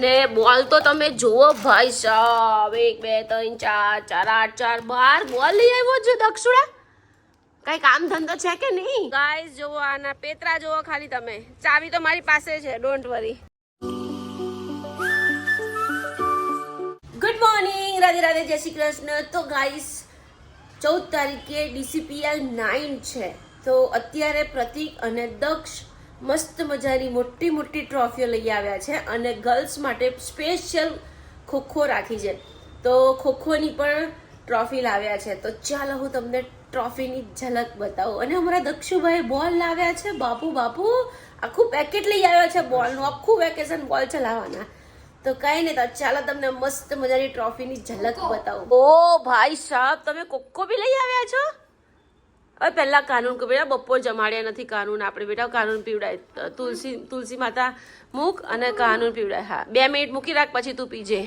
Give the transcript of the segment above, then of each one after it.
ને બોલ તો તમે જુઓ ભાઈ સાહેબ, 1 2 3 4 4 8 4 12 બોલ લઈ આવ્યો છે દક્ષુડા. કઈ કામ ધંધો છે કે નહીં? ગાઈસ જુઓ આના પેતરા જુઓ ખાલી તમે. ચાવી તો મારી પાસે છે, don't worry. Good morning, Radhe Radhe, જય શ્રી કૃષ્ણ. તો ગાઈસ 14 તારીખે DCPL 9 છે. તો અત્યારે પ્રતિક અને દક્ષ મસ્ત મજાની મોટી મોટી ટ્રોફીઓ લઈ આવ્યા છે અને ગર્લ્સ માટે સ્પેશિયલ ખોખો રાખી છે. તો ખોખોની પણ ટ્રોફી લાવ્યા છે. તો ચાલો હું તમને ટ્રોફીની ઝલક બતાવું. અને અમારા દક્ષુભાઈ બોલ લાવ્યા છે. બાપુ આખું પેકેટ લઈ આવ્યા છે બોલનું. આખું વેકેશન બોલ ચલાવવાના. તો કઈ નહીં, તો ચાલો તમને મસ્ત મજાની ટ્રોફીની ઝલક બતાવું. ઓ ભાઈ સાહેબ, તમે કોકો બી લઈ આવ્યા છો? હવે પહેલા કાનૂન કે બેટા બપોર જમાડ્યા નથી. કાનૂન આપણે બેટા કાનૂન પીવડાય. તુલસી માતા મૂક અને કાનૂન પીવડાય. હા 2 મિનિટ મૂકી રાખ, પછી તું પીજે.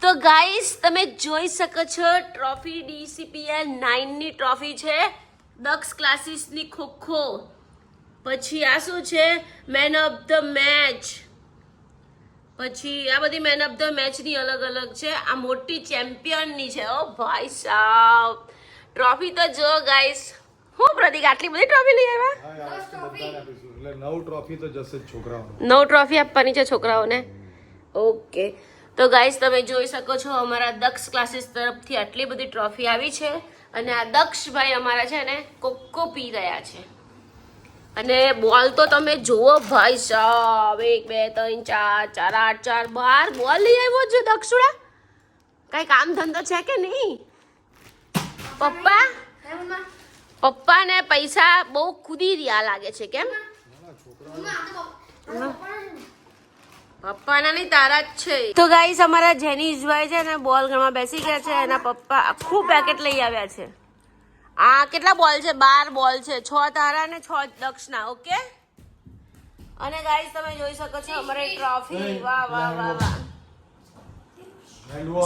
તો ગાઈસ તમે જોઈ શકો છો ટ્રોફી DCPL 9 ની ટ્રોફી છે. દક્ષ ક્લાસીસની ખોખો. પછી આ શું છે? Man of the match. પછી આ બધી મેન ઓફ ધ મેચની અલગ અલગ છે. આ મોટી ચેમ્પિયનની છે. ઓ ભાઈ સાહેબ, ટ્રોફી તો જો ગાઈસ. હું પ્રતિક આટલી બધી ટ્રોફી લઈ આવ્યા? 9 ટ્રોફી તો જશે છોકરાઓને. 9 ટ્રોફી આપવાની છે છોકરાઓને. ઓકે, તો ગાઈસ તમે જોઈ શકો છો અમારા દક્ષ ક્લાસીસ તરફથી આટલી બધી ટ્રોફી આવી છે. અને આ દક્ષભાઈ અમારા છે ને કોકો પી રહ્યા છે. અને બોલ તો તમે જુઓ ભાઈ સાહેબ, 1 2 3 4 4 8 4 12 બોલ લઈ આવ્યો છે દક્ષુડા. કઈ કામ ધંધો છે કે નહીં? પપ્પાને પૈસા બહુ કૂદી રહ્યા લાગે છે. કેમ? પપ્પાના નહીં, તારા જ છે. તો ગાઈસ અમારા જેનીશભાઈ છે ને બોલ ઘરમાં બેસી ગયા છે. એના પપ્પા આખું પેકેટ લઈ આવ્યા છે. આ કેટલા બોલ છે? 12 બોલ છે. 6 તારા ને 6 દક્ષના. ઓકે. અને ગાઈસ તમે જોઈ શકો છો અમારી ટ્રોફી. વાહ વાહ વાહ વાહ.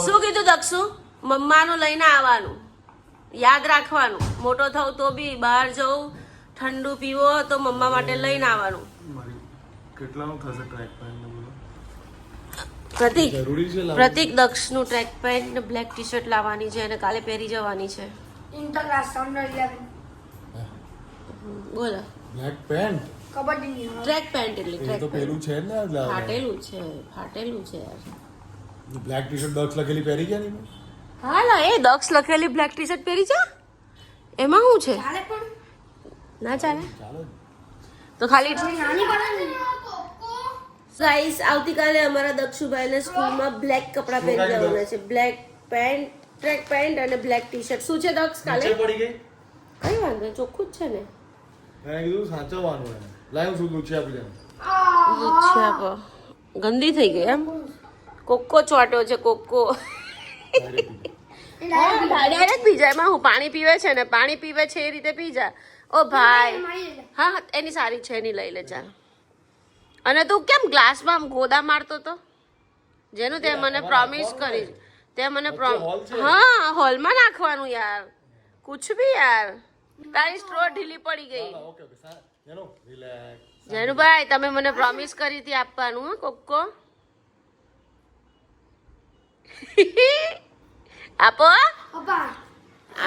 શું કીધું દક્ષુ? મમ્માનું લઈને આવવાનું, યાદ રાખવાનું. મોટો થવું તો બી બહાર જવું, ઠંડુ પીવો તો મમ્મા માટે લઈને આવવાનું. કેટલાનું થશે ટ્રેક પેન્ટ? પ્રતિક દક્ષનું ટ્રેક પેન્ટ ને બ્લેક ટી શર્ટ લાવવાની છે અને કાલે પહેરી જવાની છે. બોલો. Black pant, kabaddi track pant એટલે એ તો પેલું છે ને, ફાટેલું છે યાર. બ્લેક ટી શર્ટ દક્ષ લખેલી પહેરી ગયા ને? હા લા, એ દક્ષ લખેલી બ્લેક ટી શર્ટ પહેરી જા. એમાં શું છે? ના ચાલે તો ખાલી ગાઈસ આવતીકાલે અમારા દક્ષુભાઈને સ્કૂલમાં બ્લેક કપડા પહેરી જવાના છે. બ્લેક પેન્ટ, ટ્રેક પેન્ટ અને બ્લેક ટી શર્ટ. શું છે દક્ષ કાલે? પડી ગઈ. કઈ વાંધો, ચોખ્ખું જ છે ને. મેં કીધું સાચવવાનું એને. લાવ શું દૂધ છે આપી દે. અચ્છા, ગંદી થઈ ગઈ એમ. કોકો ચોટ્યો છે કોકો. ડાયરેક્ટ પી જાય. એમાં હું પાણી પીવે છે ને, પાણી પીવે છે એ રીતે પી જા. ઓ ભાઈ, હા એની સારી છે, એની લઈ લે ચાલ. અને તું કેમ ગ્લાસમાં આમ ગોદા મારતો તો? જેનું તે મને પ્રોમિસ કરી, તે મને હા હોલમાં નાખવાનું યાર. કુછ ભી યાર. તારી સ્ટ્રો ઢીલી પડી ગઈ. જેનુભાઈ તમે મને પ્રોમિસ કરી હતી આપવાનું. હા કોકો આપો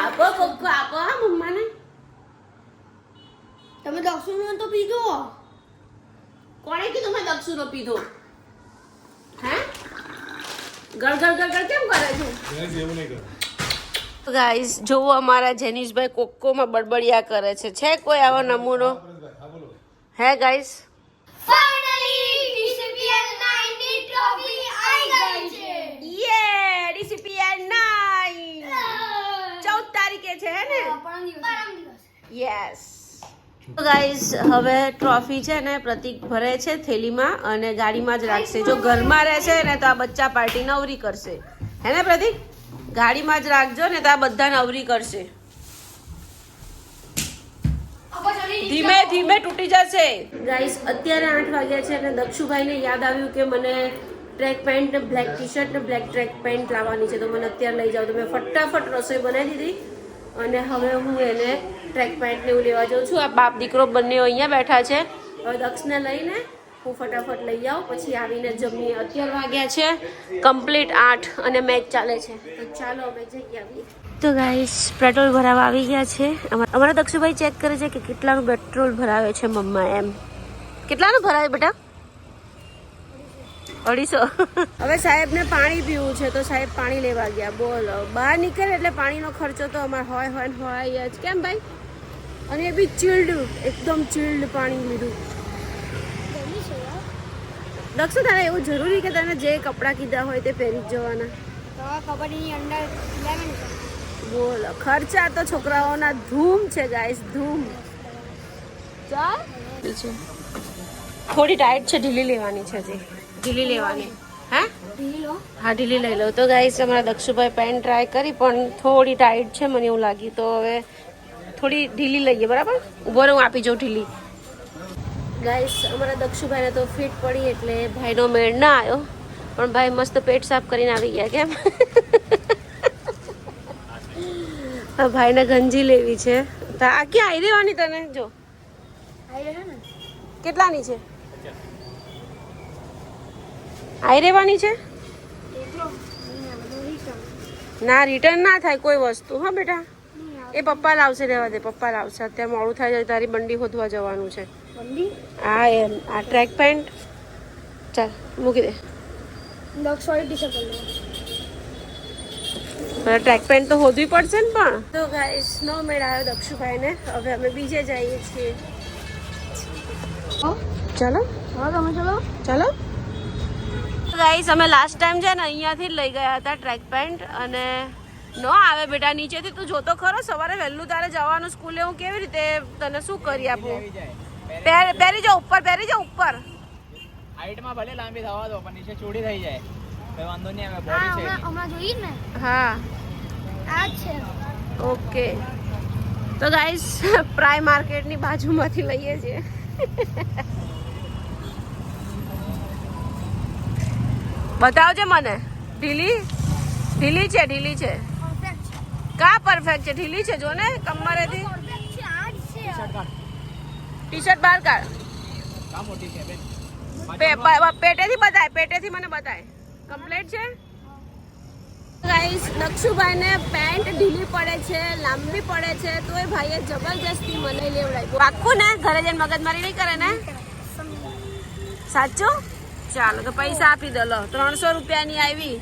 આપો કોકો આપો. હા મમ્માને. તમે દક્ષુનો તો પીધો. કોણે કીધું મેં દક્ષુનો પીધો? હે ગળ ગળ ગળ ગળ કેમ કરે છે? એવું નહીં કરે. ગાઈસ જોવો અમારા જેનીશભાઈ કોકોમાં બડબડિયા કરે છે. છે કોઈ આવો નમૂનો? હે ગાઈસ, ફાઇનલી DCPL 9 ની ટ્રોફી આવી ગઈ છે. યે DCPL 9 14 તારીખે છે હે ને? પરમ દિવસ. યસ. તો ગાઈસ હવે ટ્રોફી છે ને પ્રતિક ભરે છે થેલીમાં અને ગાડીમાં જ રાખશે. જો ઘરમાં રહેશે ને તો આ બચ્ચા પાર્ટી નવરી કરશે. હે ને પ્રતિક? ગાડીમાં જ રાખજો ને તો આ બધા નવરી કરશે. ધીમે ધીમે તૂટી જશે. ગાઈસ અત્યારે 8 વાગ્યા છે અને દક્ષુભાઈને યાદ આવ્યું કે મને ટ્રેક પેન્ટ ને બ્લેક ટી શર્ટ ને બ્લેક ટ્રેક પેન્ટ લાવવાની છે, તો મને અત્યારે લઈ જાવ. તો મેં ફટાફટ રસોઈ બનાવી દીધી અને હવે હું એને ટ્રેક પેન્ટ ને એવું લેવા જાઉં છું. આ બાપ દીકરો બંને અહીંયા બેઠા છે. હવે દક્ષને લઈને હું ફટાફટ લઈ આવું, પછી આવીને જમીએ. અત્યાર વાગ્યા છે કમ્પ્લીટ 8 અને મેચ ચાલે છે, તો ચાલો અમે જઈ આવીએ. તો ગાઈસ પેટ્રોલ ભરાવા આવી ગયા છે. અમારા દક્ષુભાઈ ચેક કરે છે કે કેટલાનું પેટ્રોલ ભરાવે છે મમ્મા. એમ કેટલાનું ભરાવે બેટા? 250. હવે સાહેબને પાણી પીવું છે, તો સાહેબ પાણી લેવા ગયા. બોલો, બહાર નીકળે એટલે પાણીનો ખર્ચો તો અમારે હોય જ. કેમ ભાઈ? અને એ બી ચિલ્ડ, એકદમ ચિલ્ડ પાણી લીધું. દક્ષુ, તારે એવું જરૂરી કે તને જે કપડાં કીધા હોય તે પહેરી જ જવાના? કબડ્ડીની અંડર 11. બોલો, ખર્ચા તો છોકરાઓના ધૂમ છે ગાઈસ, ધૂમ. ચાલ થોડી ટાઈટ છે, ઢીલી લેવાની છે. હજી ઢીલી લેવાની. હા ઢીલી લઈ લો. તો ગાઈસ અમારા દક્ષુભાઈ પેન્ટ ટ્રાય કરી પણ થોડી ટાઈટ છે, મને એવું લાગ્યું. તો હવે થોડી ઢીલી લઈએ, બરાબર? ઉભો રહું, આપી જાઉં ઢીલી. ગાઈસ અમારા દક્ષુભાઈને તો ફિટ પડી એટલે ભાઈનો મેળ ના આવ્યો, પણ ભાઈ મસ્ત પેટ સાફ કરીને આવી ગયા. કેમ? ભાઈને ગંજી લેવી છે. તો આ ક્યાં આવી રહેવાની તને? જો કેટલાની છે? આવી રહેવાની છે ના, રિટર્ન ના થાય કોઈ વસ્તુ. હા બેટા, એ પપ્પા લાવશે, રહેવા દે, પપ્પા લાવશે. અત્યારે મોડું થાય છે, તારી બંડી શોધવા જવાનું છે. હા એમ, આ ટ્રેક પેન્ટ ચાલ મૂકી દે. ટ્રેક પેન્ટ તો શોધવી પડશે ને. પણ તો ગાઈસ નો મેળ આવ્યો દક્ષુભાઈને. હવે અમે બીજે જઈએ છીએ. ચાલો ચાલો ગાઈસ, અમે લાસ્ટ ટાઈમ છે ને અહીંયાથી જ લઈ ગયા હતા ટ્રેક પેન્ટ, અને નો આવે બેટા નીચેથી. તું જોતો ખરો, સવારે વહેલું તારે જવાનું સ્કૂલે, હું કેવી રીતે તને શું કરી આપું? પહેરી જાઓ ઉપર, પહેરી જાઓ ઉપર. હાઈટમાં ભલે લાંબી થવા દો, પણ નીચે ચોડી થઈ જાય તો વાંધો નહીં આવે. બોડી છે હમણાં જોઈએ ને. હા આ છે. ઓકે. તો ગાઈસ પ્રાઇમ માર્કેટની બાજુમાંથી લઈએ છીએ. બતાવજે મને. ઢીલી છે કા પરફેક્ટ છે? ઢીલી છે, જો ને કમરેથી. ટી શર્ટ બહાર કાઢ. કા મોટી છે બેન? પેટેથી બતાય, પેટેથી મને બતાય. કમ્પ્લીટ છે ગાઈસ. દક્ષુભાઈને પેન્ટ ઢીલી પડે છે, લાંબી પડે છે, તો એ ભાઈએ જબરજસ્તી મને લેવડાવી. પાક્કું ને? ઘરે જઈને મગજમારી નહીં કરે ને? સાચું? ચાલો તો પૈસા આપી દો. લો 300 રૂપિયાની આવી.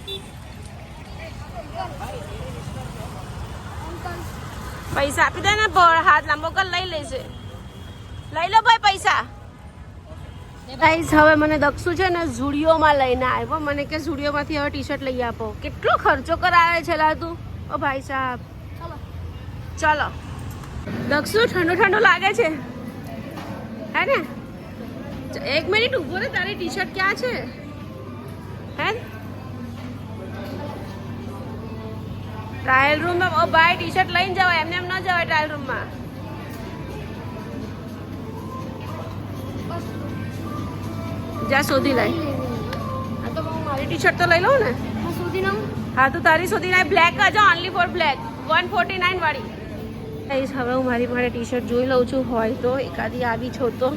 પૈસા આપી દે ને, હાથ લાંબો કર લઈ લેશે. લઈ લો ભાઈ પૈસા. ગાઈસ હવે મને દક્ષુ છે ને ઝુડિયોમાં લઈને આવ્યો. મને કે ઝુડિયોમાંથી હવે ટી શર્ટ લઈ આપો. કેટલો ખર્ચો કરાવે છે લા તું. ઓ ભાઈ સાહેબ ચલો. દક્ષુ ઠંડુ લાગે છે હે ને? 1 મિનિટ ઉભો રે. તારી ટી શર્ટ ક્યાં છે? હે ટ્રાયલ રૂમમાં? ઓ ભાઈ ટી શર્ટ લઈને જવાય, એમને એમ ન જવાય ટ્રાયલ રૂમમાં. જા શોધી લાય. હા તો હું મારી ટી શર્ટ તો લઈ લઉં ને. હા તો તારી શોધી લાય. બ્લેક જ, ઓનલી ફોર બ્લેક, 149 વાળી. હવે હું મારી માટે ટી શર્ટ જોઈ લઉં છું, હોય તો એકાદી આવી છો તો.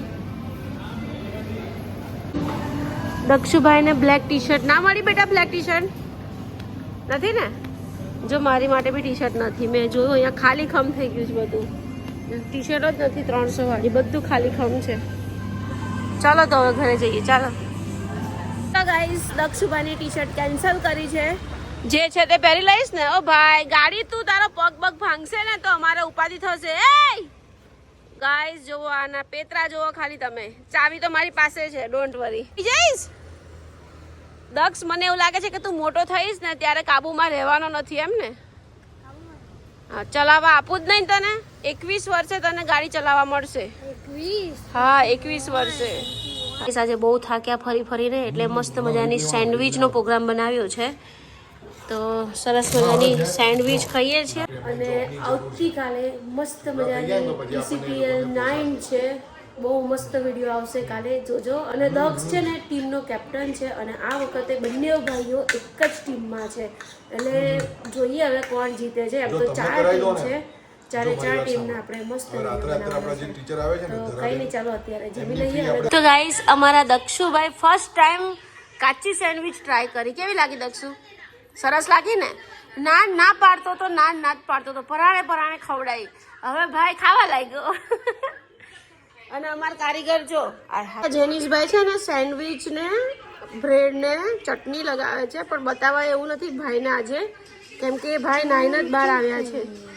દક્ષુભાઈને બ્લેક ટી શર્ટ ના મળી બેટા? બ્લેક ટી શર્ટ નથી ને? જો મારી માટે બી ટી શર્ટ નથી. મેં જોયું અહીંયા ખાલી ખમ થઈ ગયું છે બધું. ટી શર્ટ જ નથી 300 વાળી, બધું ખાલી ખમ છે. ચાલો તો હવે ઘરે જઈએ. ચાલો તો ગાઈસ દક્ષુભાઈની ટી શર્ટ કેન્સલ કરી છે. જે છે તે પહેરી લઈશ ને. ઓ ભાઈ ગાડી તું તારો પગ ભાંગશે ને તો અમારે ઉપાધિ થશે. એ ગાઈસ જોવો, આના પેતરા જોવો ખાલી તમે. ચાવી તો મારી પાસે છે, ડોન્ટ વરી. જઈશ દક્ષ, મને એવું લાગે છે કે તું મોટો થઈશ ને ત્યારે કાબુમાં રહેવાનો નથી એમ ને? હા, ચલાવવા આપું જ નહીં તને. 21 વર્ષે તને ગાડી ચલાવવા મળશે. 21? હા 21 વર્ષે. આજે બહુ થાક્યા ફરીને, એટલે મસ્ત મજાની સેન્ડવિચનો પ્રોગ્રામ બનાવ્યો છે. તો સરસ મજાની સેન્ડવિચ ખાઈએ છીએ. અને આવતીકાલે મસ્ત મજાની DCPL 9 છે. બહુ મસ્ત વિડીયો આવશે કાલે, જોજો. અને દક્ષ છે ને ટીમનો કેપ્ટન છે, અને આ વખતે બંને ભાઈઓ એક જ ટીમમાં છે. એટલે જોઈએ હવે કોણ જીતે છે. એમ તો 4 ટીમ છે, ચારે જો ચાર મારી વાત ટીમને સાંભળો. આપણે મસ્ત હવે રાત્રે આપણા જે ટીચર આવે છે ને તો ધરાવી, કઈ નહીં, ચાલો અત્યારે જમી એમની fee લઈએ આપણે- તો ગાઈસ અમારા દક્ષુભાઈ ફર્સ્ટ ટાઈમ કાચી સેન્ડવિચ ટ્રાય કરી. કેવી લાગી દક્ષુ? સરસ લાગી ને? ના પાડતો તો ના જ પાડતો તો, પરાણે ખવડાવી. હવે ભાઈ ખાવા લાગ્યો. અને અમારા કારીગર જો જેનીશભાઈ છે ને સેન્ડવિચ ને બ્રેડ ને ચટણી લગાવે છે, પણ બતાવાય એવું નથી ભાઈને આજે, કેમ કે ભાઈ નાઈને જ બહાર આવ્યા છે.